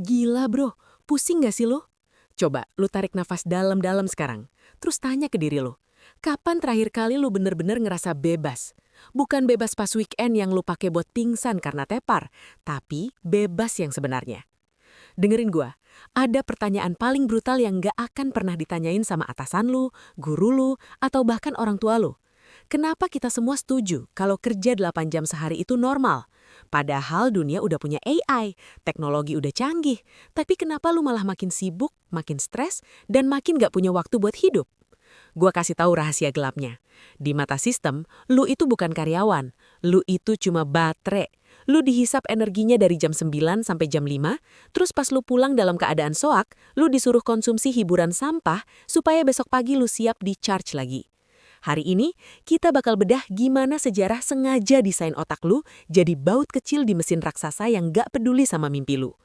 Gila bro, pusing gak sih lu? Coba lu tarik nafas dalam-dalam sekarang. Terus tanya ke diri lu, kapan terakhir kali lu bener-bener ngerasa bebas? Bukan bebas pas weekend yang lu pakai buat pingsan karena tepar, tapi bebas yang sebenarnya. Dengerin gua, ada pertanyaan paling brutal yang gak akan pernah ditanyain sama atasan lu, guru lu, atau bahkan orang tua lu. Kenapa kita semua setuju kalau kerja 8 jam sehari itu normal? Padahal dunia udah punya AI, teknologi udah canggih. Tapi kenapa lu malah makin sibuk, makin stres, dan makin gak punya waktu buat hidup? Gua kasih tahu rahasia gelapnya. Di mata sistem, lu itu bukan karyawan. Lu itu cuma baterai. Lu dihisap energinya dari jam 9 sampai jam 5, terus pas lu pulang dalam keadaan soak, lu disuruh konsumsi hiburan sampah supaya besok pagi lu siap di-charge lagi. Hari ini, kita bakal bedah gimana sejarah sengaja desain otak lu jadi baut kecil di mesin raksasa yang gak peduli sama mimpi lu.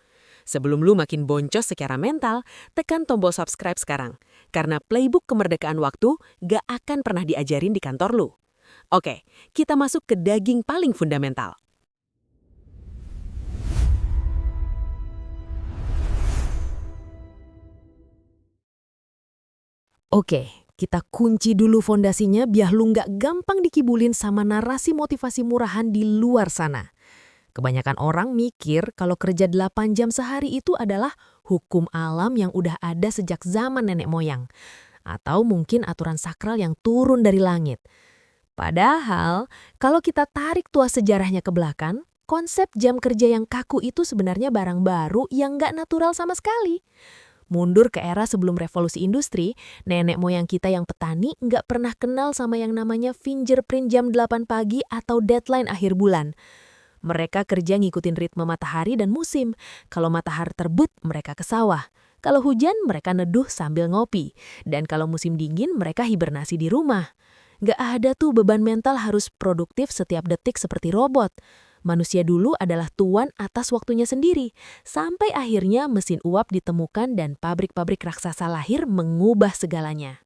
Sebelum lu makin boncos secara mental, tekan tombol subscribe sekarang. Karena playbook kemerdekaan waktu gak akan pernah diajarin di kantor lu. Oke, kita masuk ke daging paling fundamental. Oke, kita kunci dulu fondasinya biar lu nggak gampang dikibulin sama narasi motivasi murahan di luar sana. Kebanyakan orang mikir kalau kerja 8 jam sehari itu adalah hukum alam yang udah ada sejak zaman nenek moyang. Atau mungkin aturan sakral yang turun dari langit. Padahal, kalau kita tarik tuas sejarahnya ke belakang, konsep jam kerja yang kaku itu sebenarnya barang baru yang nggak natural sama sekali. Mundur ke era sebelum revolusi industri, nenek moyang kita yang petani nggak pernah kenal sama yang namanya fingerprint jam 8 pagi atau deadline akhir bulan. Mereka kerja ngikutin ritme matahari dan musim. Kalau matahari terbit, mereka ke sawah. Kalau hujan, mereka neduh sambil ngopi. Dan kalau musim dingin, mereka hibernasi di rumah. Nggak ada tuh beban mental harus produktif setiap detik seperti robot. Manusia dulu adalah tuan atas waktunya sendiri, sampai akhirnya mesin uap ditemukan dan pabrik-pabrik raksasa lahir mengubah segalanya.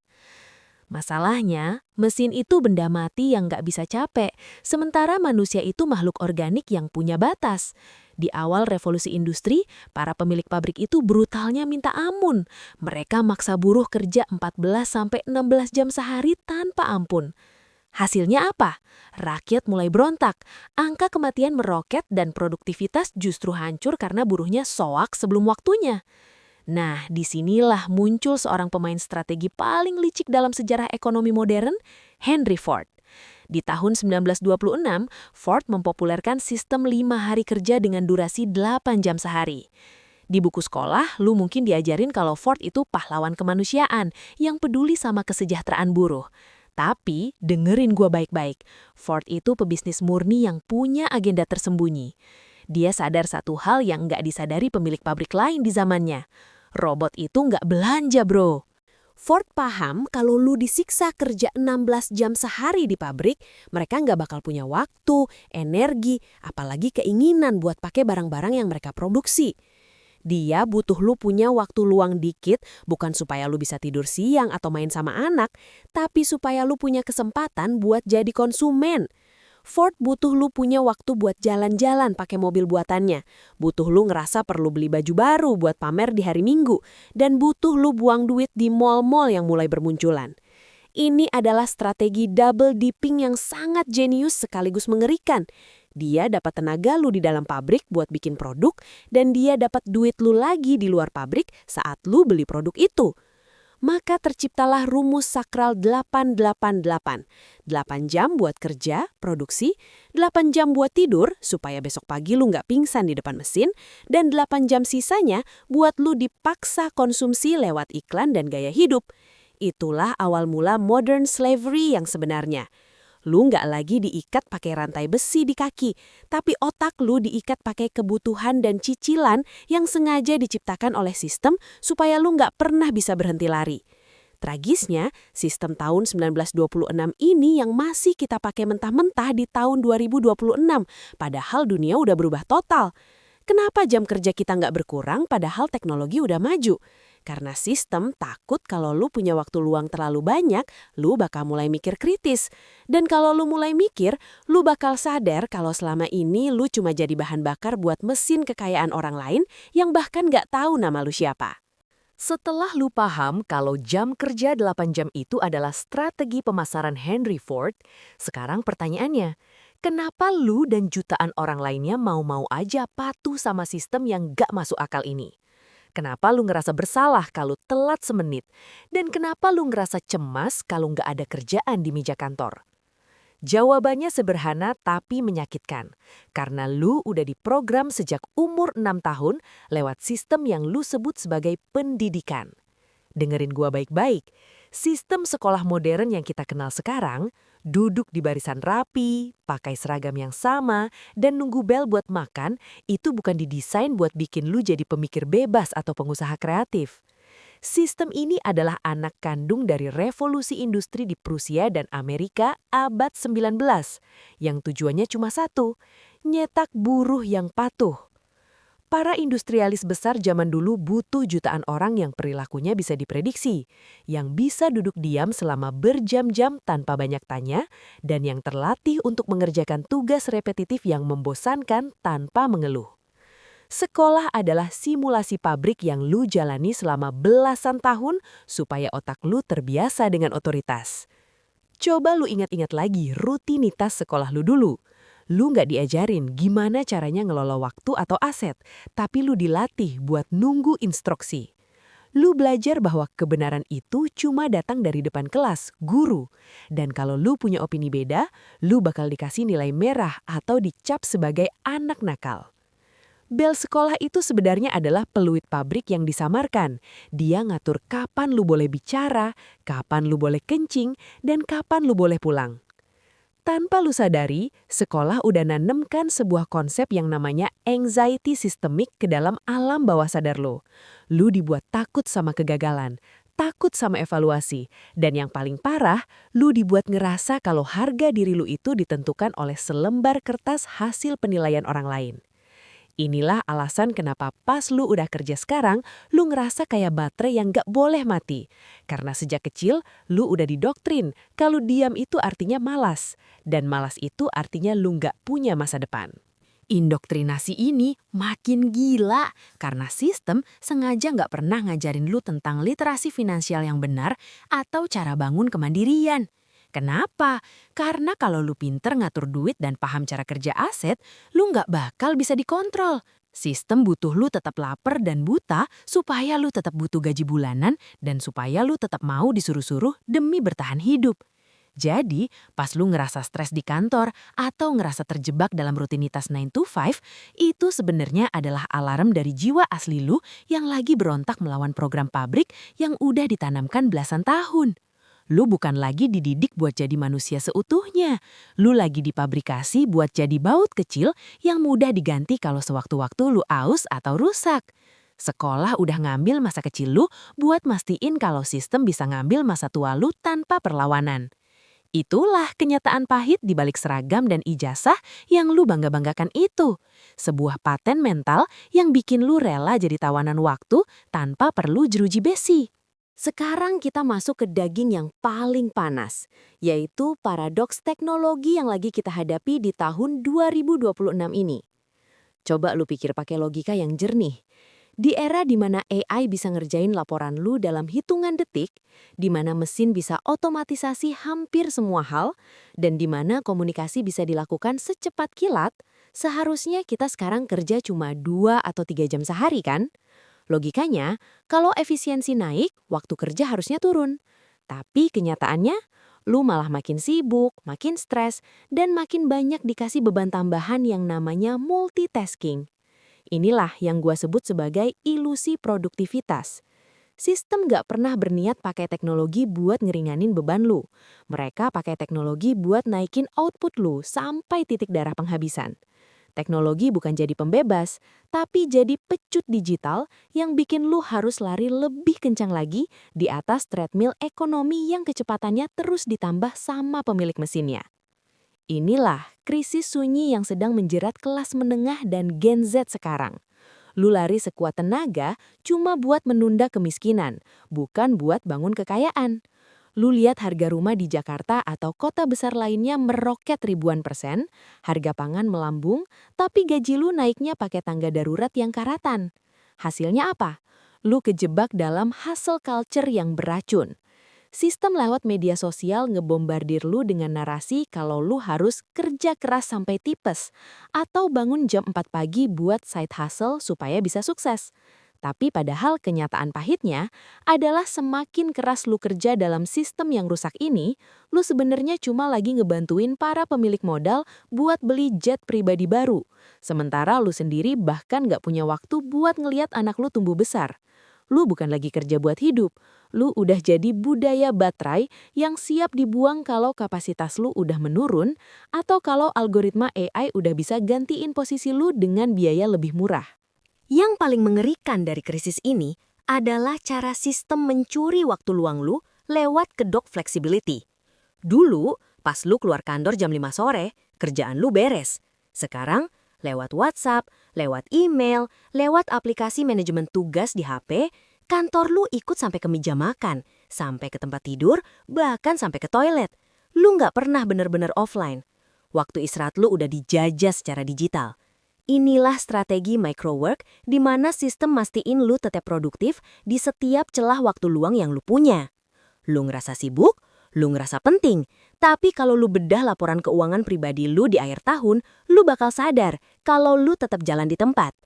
Masalahnya, mesin itu benda mati yang nggak bisa capek, sementara manusia itu makhluk organik yang punya batas. Di awal revolusi industri, para pemilik pabrik itu brutalnya minta ampun. Mereka maksa buruh kerja 14-16 jam sehari tanpa ampun. Hasilnya apa? Rakyat mulai berontak, angka kematian meroket dan produktivitas justru hancur karena buruhnya soak sebelum waktunya. Nah, disinilah muncul seorang pemain strategi paling licik dalam sejarah ekonomi modern, Henry Ford. Di tahun 1926, Ford mempopulerkan sistem 5 hari kerja dengan durasi 8 jam sehari. Di buku sekolah, lu mungkin diajarin kalau Ford itu pahlawan kemanusiaan yang peduli sama kesejahteraan buruh. Tapi, dengerin gua baik-baik, Ford itu pebisnis murni yang punya agenda tersembunyi. Dia sadar satu hal yang nggak disadari pemilik pabrik lain di zamannya. Robot itu nggak belanja, bro. Ford paham kalau lu disiksa kerja 16 jam sehari di pabrik, mereka nggak bakal punya waktu, energi, apalagi keinginan buat pakai barang-barang yang mereka produksi. Dia butuh lu punya waktu luang dikit, bukan supaya lu bisa tidur siang atau main sama anak, tapi supaya lu punya kesempatan buat jadi konsumen. Ford butuh lu punya waktu buat jalan-jalan pakai mobil buatannya. Butuh lu ngerasa perlu beli baju baru buat pamer di hari Minggu. Dan butuh lu buang duit di mall-mall yang mulai bermunculan. Ini adalah strategi double dipping yang sangat jenius sekaligus mengerikan. Dia dapat tenaga lu di dalam pabrik buat bikin produk, dan dia dapat duit lu lagi di luar pabrik saat lu beli produk itu. Maka terciptalah rumus sakral 888. 8 jam buat kerja, produksi, 8 jam buat tidur supaya besok pagi lu nggak pingsan di depan mesin, dan 8 jam sisanya buat lu dipaksa konsumsi lewat iklan dan gaya hidup. Itulah awal mula modern slavery yang sebenarnya. Lu nggak lagi diikat pakai rantai besi di kaki, tapi otak lu diikat pakai kebutuhan dan cicilan yang sengaja diciptakan oleh sistem supaya lu nggak pernah bisa berhenti lari. Tragisnya, sistem tahun 1926 ini yang masih kita pakai mentah-mentah di tahun 2026, padahal dunia udah berubah total. Kenapa jam kerja kita nggak berkurang padahal teknologi udah maju? Karena sistem takut kalau lu punya waktu luang terlalu banyak, lu bakal mulai mikir kritis. Dan kalau lu mulai mikir, lu bakal sadar kalau selama ini lu cuma jadi bahan bakar buat mesin kekayaan orang lain yang bahkan nggak tahu nama lu siapa. Setelah lu paham kalau jam kerja 8 jam itu adalah strategi pemasaran Henry Ford, sekarang pertanyaannya, kenapa lu dan jutaan orang lainnya mau-mau aja patuh sama sistem yang gak masuk akal ini? Kenapa lu ngerasa bersalah kalau telat semenit? Dan kenapa lu ngerasa cemas kalau nggak ada kerjaan di meja kantor? Jawabannya sederhana tapi menyakitkan. Karena lu udah diprogram sejak umur 6 tahun lewat sistem yang lu sebut sebagai pendidikan. Dengerin gua baik-baik. Sistem sekolah modern yang kita kenal sekarang, duduk di barisan rapi, pakai seragam yang sama, dan nunggu bel buat makan, itu bukan didesain buat bikin lu jadi pemikir bebas atau pengusaha kreatif. Sistem ini adalah anak kandung dari revolusi industri di Prusia dan Amerika abad 19, yang tujuannya cuma satu, nyetak buruh yang patuh. Para industrialis besar zaman dulu butuh jutaan orang yang perilakunya bisa diprediksi, yang bisa duduk diam selama berjam-jam tanpa banyak tanya, dan yang terlatih untuk mengerjakan tugas repetitif yang membosankan tanpa mengeluh. Sekolah adalah simulasi pabrik yang lu jalani selama belasan tahun supaya otak lu terbiasa dengan otoritas. Coba lu ingat-ingat lagi rutinitas sekolah lu dulu. Lu nggak diajarin gimana caranya ngelola waktu atau aset, tapi lu dilatih buat nunggu instruksi. Lu belajar bahwa kebenaran itu cuma datang dari depan kelas, guru. Dan kalau lu punya opini beda, lu bakal dikasih nilai merah atau dicap sebagai anak nakal. Bel sekolah itu sebenarnya adalah peluit pabrik yang disamarkan. Dia ngatur kapan lu boleh bicara, kapan lu boleh kencing, dan kapan lu boleh pulang. Tanpa lu sadari, sekolah udah nanemkan sebuah konsep yang namanya anxiety sistemik ke dalam alam bawah sadar lu. Lu dibuat takut sama kegagalan, takut sama evaluasi, dan yang paling parah, lu dibuat ngerasa kalau harga diri lu itu ditentukan oleh selembar kertas hasil penilaian orang lain. Inilah alasan kenapa pas lu udah kerja sekarang, lu ngerasa kayak baterai yang gak boleh mati. Karena sejak kecil, lu udah didoktrin kalau diam itu artinya malas. Dan malas itu artinya lu gak punya masa depan. Indoktrinasi ini makin gila karena sistem sengaja gak pernah ngajarin lu tentang literasi finansial yang benar atau cara bangun kemandirian. Kenapa? Karena kalau lu pinter ngatur duit dan paham cara kerja aset, lu nggak bakal bisa dikontrol. Sistem butuh lu tetap lapar dan buta supaya lu tetap butuh gaji bulanan dan supaya lu tetap mau disuruh-suruh demi bertahan hidup. Jadi, pas lu ngerasa stres di kantor atau ngerasa terjebak dalam rutinitas 9 to 5, itu sebenarnya adalah alarm dari jiwa asli lu yang lagi berontak melawan program pabrik yang udah ditanamkan belasan tahun. Lu bukan lagi dididik buat jadi manusia seutuhnya. Lu lagi dipabrikasi buat jadi baut kecil yang mudah diganti kalau sewaktu-waktu lu aus atau rusak. Sekolah udah ngambil masa kecil lu buat mastiin kalau sistem bisa ngambil masa tua lu tanpa perlawanan. Itulah kenyataan pahit di balik seragam dan ijazah yang lu bangga-banggakan itu. Sebuah paten mental yang bikin lu rela jadi tawanan waktu tanpa perlu jeruji besi. Sekarang kita masuk ke daging yang paling panas, yaitu paradoks teknologi yang lagi kita hadapi di tahun 2026 ini. Coba lu pikir pakai logika yang jernih. Di era di mana AI bisa ngerjain laporan lu dalam hitungan detik, di mana mesin bisa otomatisasi hampir semua hal, dan di mana komunikasi bisa dilakukan secepat kilat, seharusnya kita sekarang kerja cuma 2 atau 3 jam sehari kan? Logikanya, kalau efisiensi naik, waktu kerja harusnya turun. Tapi kenyataannya, lu malah makin sibuk, makin stres, dan makin banyak dikasih beban tambahan yang namanya multitasking. Inilah yang gua sebut sebagai ilusi produktivitas. Sistem gak pernah berniat pakai teknologi buat ngeringanin beban lu. Mereka pakai teknologi buat naikin output lu sampai titik darah penghabisan. Teknologi bukan jadi pembebas, tapi jadi pecut digital yang bikin lu harus lari lebih kencang lagi di atas treadmill ekonomi yang kecepatannya terus ditambah sama pemilik mesinnya. Inilah krisis sunyi yang sedang menjerat kelas menengah dan Gen Z sekarang. Lu lari sekuat tenaga cuma buat menunda kemiskinan, bukan buat bangun kekayaan. Lu lihat harga rumah di Jakarta atau kota besar lainnya meroket ribuan persen, harga pangan melambung, tapi gaji lu naiknya pakai tangga darurat yang karatan. Hasilnya apa? Lu kejebak dalam hustle culture yang beracun. Sistem lewat media sosial ngebombardir lu dengan narasi kalau lu harus kerja keras sampai tipes, atau bangun jam 4 pagi buat side hustle supaya bisa sukses. Tapi padahal kenyataan pahitnya adalah semakin keras lu kerja dalam sistem yang rusak ini, lu sebenarnya cuma lagi ngebantuin para pemilik modal buat beli jet pribadi baru. Sementara lu sendiri bahkan nggak punya waktu buat ngeliat anak lu tumbuh besar. Lu bukan lagi kerja buat hidup, lu udah jadi budaya baterai yang siap dibuang kalau kapasitas lu udah menurun, atau kalau algoritma AI udah bisa gantiin posisi lu dengan biaya lebih murah. Yang paling mengerikan dari krisis ini adalah cara sistem mencuri waktu luang lu lewat kedok flexibility. Dulu, pas lu keluar kantor jam 5 sore, kerjaan lu beres. Sekarang, lewat WhatsApp, lewat email, lewat aplikasi manajemen tugas di HP, kantor lu ikut sampai ke meja makan, sampai ke tempat tidur, bahkan sampai ke toilet. Lu nggak pernah bener-bener offline. Waktu istirahat lu udah dijajah secara digital. Inilah strategi microwork di mana sistem mastiin lu tetap produktif di setiap celah waktu luang yang lu punya. Lu ngerasa sibuk, lu ngerasa penting, tapi kalau lu bedah laporan keuangan pribadi lu di akhir tahun, lu bakal sadar kalau lu tetap jalan di tempat.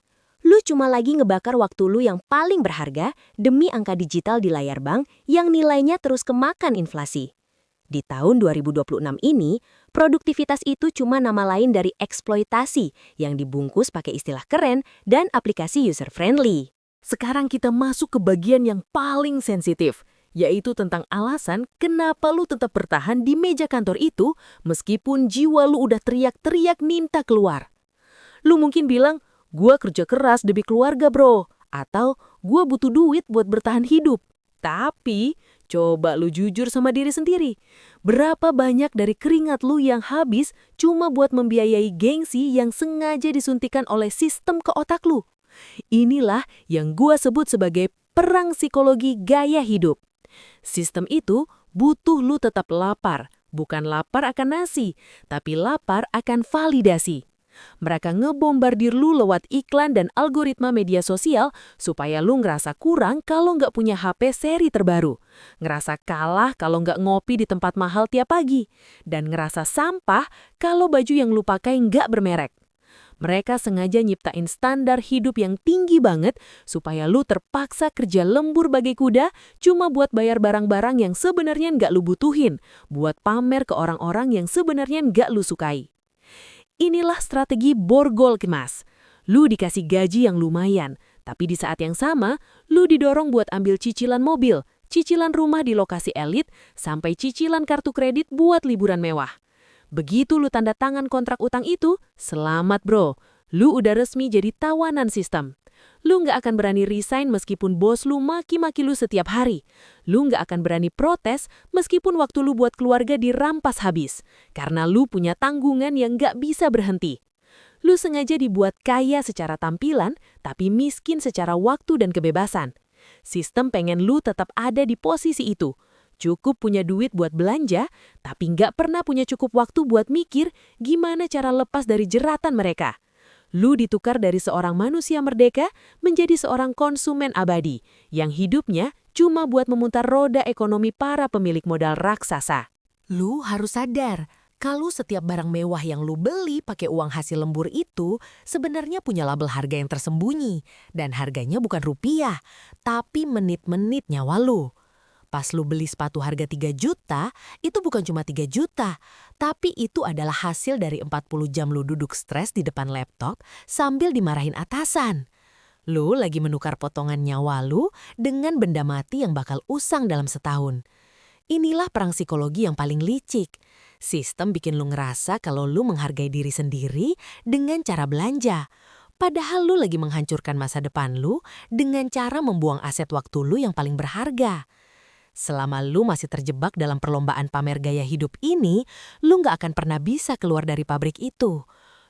Lu cuma lagi ngebakar waktu lu yang paling berharga demi angka digital di layar bank yang nilainya terus kemakan inflasi. Di tahun 2026 ini, produktivitas itu cuma nama lain dari eksploitasi yang dibungkus pakai istilah keren dan aplikasi user-friendly. Sekarang kita masuk ke bagian yang paling sensitif, yaitu tentang alasan kenapa lu tetap bertahan di meja kantor itu meskipun jiwa lu udah teriak-teriak minta keluar. Lu mungkin bilang, gua kerja keras demi keluarga bro, atau gua butuh duit buat bertahan hidup. Tapi, coba lu jujur sama diri sendiri. Berapa banyak dari keringat lu yang habis cuma buat membiayai gengsi yang sengaja disuntikan oleh sistem ke otak lu? Inilah yang gua sebut sebagai perang psikologi gaya hidup. Sistem itu butuh lu tetap lapar, bukan lapar akan nasi, tapi lapar akan validasi. Mereka ngebombardir lu lewat iklan dan algoritma media sosial supaya lu ngerasa kurang kalau nggak punya HP seri terbaru, ngerasa kalah kalau nggak ngopi di tempat mahal tiap pagi, dan ngerasa sampah kalau baju yang lu pakai nggak bermerek. Mereka sengaja nyiptain standar hidup yang tinggi banget supaya lu terpaksa kerja lembur bagai kuda cuma buat bayar barang-barang yang sebenarnya nggak lu butuhin, buat pamer ke orang-orang yang sebenarnya nggak lu sukai. Inilah strategi borgol kemas. Lu dikasih gaji yang lumayan, tapi di saat yang sama, lu didorong buat ambil cicilan mobil, cicilan rumah di lokasi elit, sampai cicilan kartu kredit buat liburan mewah. Begitu lu tanda tangan kontrak utang itu, selamat bro, lu udah resmi jadi tawanan sistem. Lu nggak akan berani resign meskipun bos lu maki-maki lu setiap hari. Lu nggak akan berani protes meskipun waktu lu buat keluarga dirampas habis. Karena lu punya tanggungan yang nggak bisa berhenti. Lu sengaja dibuat kaya secara tampilan, tapi miskin secara waktu dan kebebasan. Sistem pengen lu tetap ada di posisi itu. Cukup punya duit buat belanja, tapi nggak pernah punya cukup waktu buat mikir gimana cara lepas dari jeratan mereka. Lu ditukar dari seorang manusia merdeka menjadi seorang konsumen abadi yang hidupnya cuma buat memutar roda ekonomi para pemilik modal raksasa. Lu harus sadar, kalau setiap barang mewah yang lu beli pakai uang hasil lembur itu sebenarnya punya label harga yang tersembunyi dan harganya bukan rupiah, tapi menit-menit nyawa lu. Pas lu beli sepatu harga 3 juta, itu bukan cuma 3 juta, tapi itu adalah hasil dari 40 jam lu duduk stres di depan laptop sambil dimarahin atasan. Lu lagi menukar potongan nyawa lu dengan benda mati yang bakal usang dalam setahun. Inilah perang psikologi yang paling licik. Sistem bikin lu ngerasa kalau lu menghargai diri sendiri dengan cara belanja. Padahal lu lagi menghancurkan masa depan lu dengan cara membuang aset waktu lu yang paling berharga. Selama lu masih terjebak dalam perlombaan pamer gaya hidup ini, lu nggak akan pernah bisa keluar dari pabrik itu.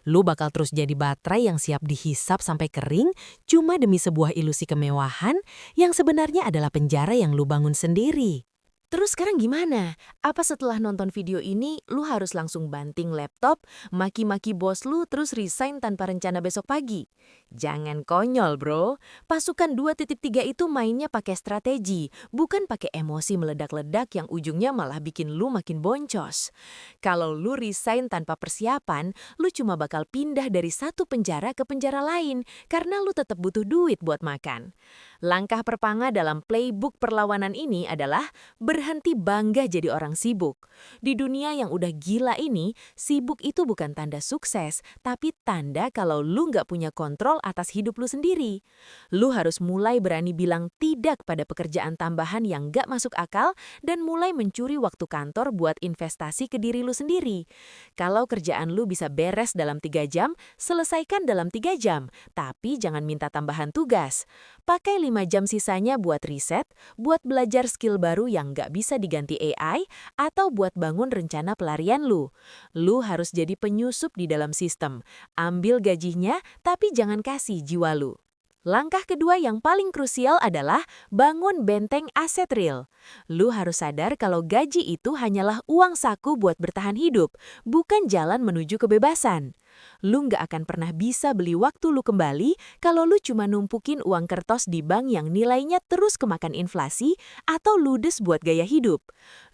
Lu bakal terus jadi baterai yang siap dihisap sampai kering cuma demi sebuah ilusi kemewahan yang sebenarnya adalah penjara yang lu bangun sendiri. Terus sekarang gimana? Apa setelah nonton video ini, lu harus langsung banting laptop, maki-maki bos lu, terus resign tanpa rencana besok pagi? Jangan konyol, bro. Pasukan 2.3 itu mainnya pakai strategi, bukan pakai emosi meledak-ledak yang ujungnya malah bikin lu makin boncos. Kalau lu resign tanpa persiapan, lu cuma bakal pindah dari satu penjara ke penjara lain, karena lu tetap butuh duit buat makan. Langkah pertama dalam playbook perlawanan ini adalah berhenti bangga jadi orang sibuk. Di dunia yang udah gila ini, sibuk itu bukan tanda sukses, tapi tanda kalau lu nggak punya kontrol atas hidup lu sendiri. Lu harus mulai berani bilang tidak pada pekerjaan tambahan yang nggak masuk akal dan mulai mencuri waktu kantor buat investasi ke diri lu sendiri. Kalau kerjaan lu bisa beres dalam 3 jam, selesaikan dalam 3 jam, tapi jangan minta tambahan tugas. Pakai 5 jam sisanya buat riset, buat belajar skill baru yang nggak bisa diganti AI, atau buat bangun rencana pelarian lu. Lu harus jadi penyusup di dalam sistem. Ambil gajinya, tapi jangan kasih jiwa lu. Langkah kedua yang paling krusial adalah bangun benteng aset real. Lu harus sadar kalau gaji itu hanyalah uang saku buat bertahan hidup, bukan jalan menuju kebebasan. Lu nggak akan pernah bisa beli waktu lu kembali kalau lu cuma numpukin uang kertas di bank yang nilainya terus kemakan inflasi atau ludes buat gaya hidup.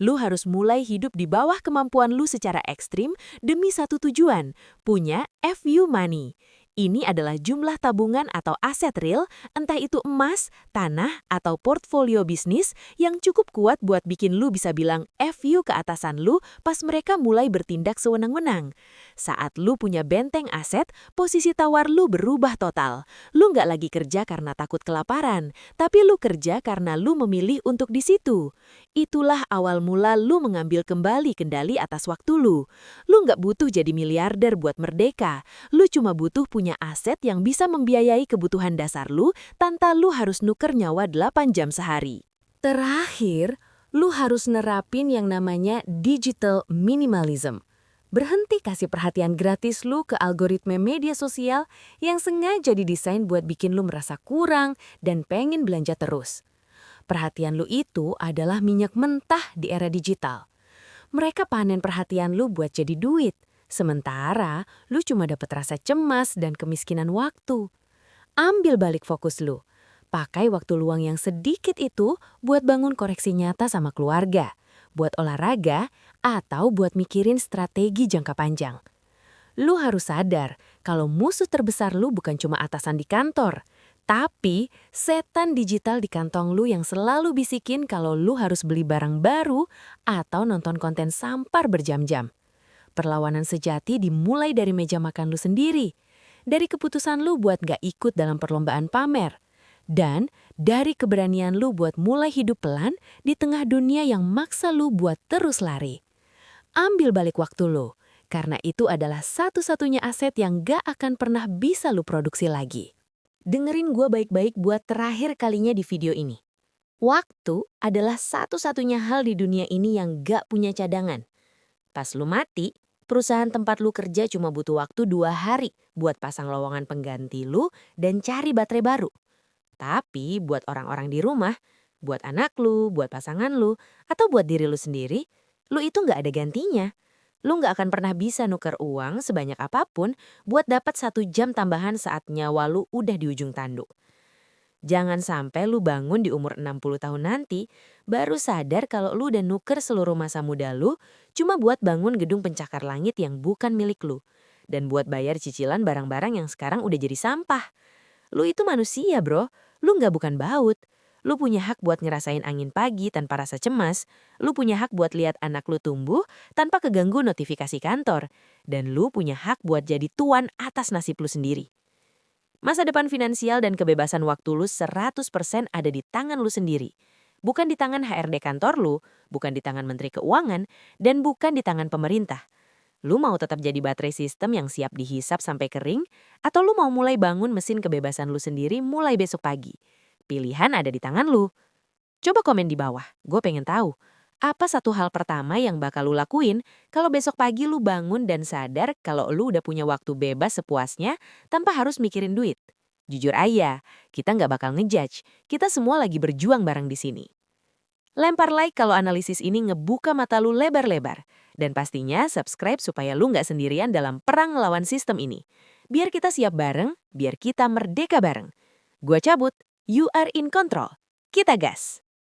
Lu harus mulai hidup di bawah kemampuan lu secara ekstrim demi satu tujuan, punya FU money. Ini adalah jumlah tabungan atau aset real, entah itu emas, tanah, atau portfolio bisnis yang cukup kuat buat bikin lu bisa bilang FU ke atasan lu pas mereka mulai bertindak sewenang-wenang. Saat lu punya benteng aset, posisi tawar lu berubah total. Lu nggak lagi kerja karena takut kelaparan, tapi lu kerja karena lu memilih untuk di situ. Itulah awal mula lu mengambil kembali kendali atas waktu lu. Lu nggak butuh jadi miliarder buat merdeka. Lu cuma butuh punya aset yang bisa membiayai kebutuhan dasar lu tanpa lu harus nuker nyawa 8 jam sehari. Terakhir, lu harus nerapin yang namanya digital minimalism. Berhenti kasih perhatian gratis lu ke algoritma media sosial yang sengaja didesain buat bikin lu merasa kurang dan pengen belanja terus. Perhatian lu itu adalah minyak mentah di era digital. Mereka panen perhatian lu buat jadi duit. Sementara, lu cuma dapat rasa cemas dan kemiskinan waktu. Ambil balik fokus lu. Pakai waktu luang yang sedikit itu buat bangun koreksi nyata sama keluarga, buat olahraga, atau buat mikirin strategi jangka panjang. Lu harus sadar kalau musuh terbesar lu bukan cuma atasan di kantor, tapi setan digital di kantong lu yang selalu bisikin kalau lu harus beli barang baru atau nonton konten sampar berjam-jam. Perlawanan sejati dimulai dari meja makan lu sendiri, dari keputusan lu buat gak ikut dalam perlombaan pamer, dan dari keberanian lu buat mulai hidup pelan di tengah dunia yang maksa lu buat terus lari. Ambil balik waktu lu, karena itu adalah satu-satunya aset yang gak akan pernah bisa lu produksi lagi. Dengerin gue baik-baik buat terakhir kalinya di video ini. Waktu adalah satu-satunya hal di dunia ini yang gak punya cadangan. Pas lu mati, perusahaan tempat lu kerja cuma butuh waktu 2 hari buat pasang lowongan pengganti lu dan cari baterai baru. Tapi buat orang-orang di rumah, buat anak lu, buat pasangan lu, atau buat diri lu sendiri, lu itu nggak ada gantinya. Lu nggak akan pernah bisa nuker uang sebanyak apapun buat dapat 1 jam tambahan saat nyawa lu udah di ujung tanduk. Jangan sampai lu bangun di umur 60 tahun nanti, baru sadar kalau lu udah nuker seluruh masa muda lu cuma buat bangun gedung pencakar langit yang bukan milik lu. Dan buat bayar cicilan barang-barang yang sekarang udah jadi sampah. Lu itu manusia, bro. Lu nggak bukan baut. Lu punya hak buat ngerasain angin pagi tanpa rasa cemas. Lu punya hak buat lihat anak lu tumbuh tanpa keganggu notifikasi kantor. Dan lu punya hak buat jadi tuan atas nasib lu sendiri. Masa depan finansial dan kebebasan waktu lu 100% ada di tangan lu sendiri. Bukan di tangan HRD kantor lu, bukan di tangan Menteri Keuangan, dan bukan di tangan pemerintah. Lu mau tetap jadi baterai sistem yang siap dihisap sampai kering? Atau lu mau mulai bangun mesin kebebasan lu sendiri mulai besok pagi? Pilihan ada di tangan lu. Coba komen di bawah, gue pengen tahu. Apa satu hal pertama yang bakal lu lakuin kalau besok pagi lu bangun dan sadar kalau lu udah punya waktu bebas sepuasnya tanpa harus mikirin duit? Jujur aja, kita nggak bakal ngejudge. Kita semua lagi berjuang bareng di sini. Lempar like kalau analisis ini ngebuka mata lu lebar-lebar. Dan pastinya subscribe supaya lu nggak sendirian dalam perang melawan sistem ini. Biar kita siap bareng, biar kita merdeka bareng. Gua cabut, you are in control. Kita gas!